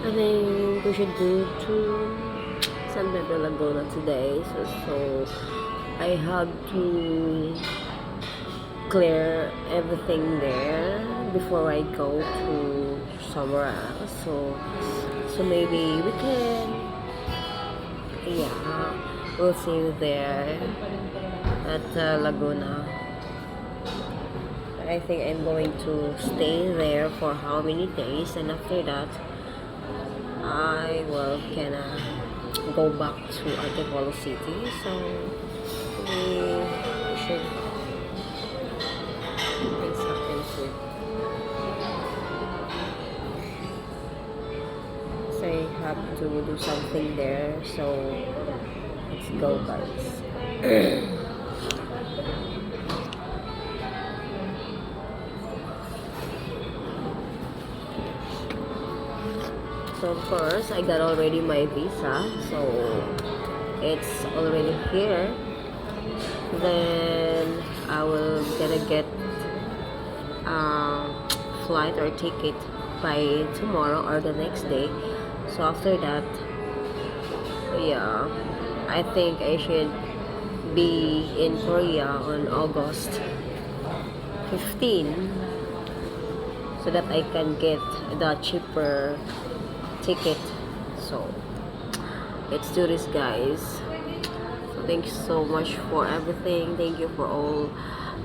I think we should go to San Pedro Laguna today. So I have to clear everything there before I go to somewhere else. So maybe we can, yeah, we'll see you there at Laguna. I think I'm going to stay there for how many days, and after that I will kinda go back to Antipolo City. So we should things happen soon. So I have to do something there. So let's go, guys. So first, I got already my visa, so it's already here. Then I will gonna get a flight or ticket by tomorrow or the next day. So after that, yeah, I think I should be in Korea on August 15, so that I can get the cheaper ticket. So let's do this, guys. So thank you so much for everything. Thank you for all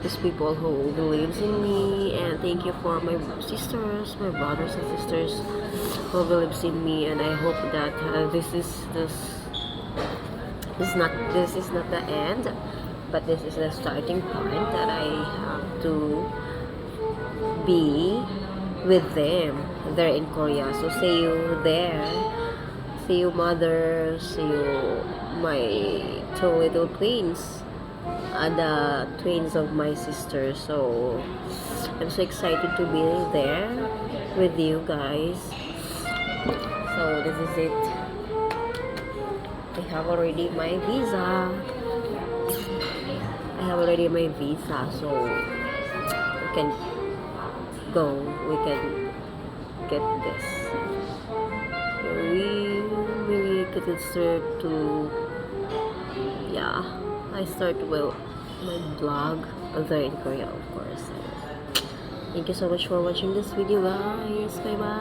these people who believes in me, and thank you for my sisters, my brothers and sisters who believes in me. And I hope that this is not the end, but this is the starting point that I have to be with them there in Korea. So see you there. See you, mother. See you, my two little twins, the twins of my sister. So I'm so excited to be there with you guys. So this is it. I have already my visa. So we can go. We can get this. We could start to, yeah, I start well my blog there in Korea, of course. So, thank you so much for watching this video, guys. Bye bye.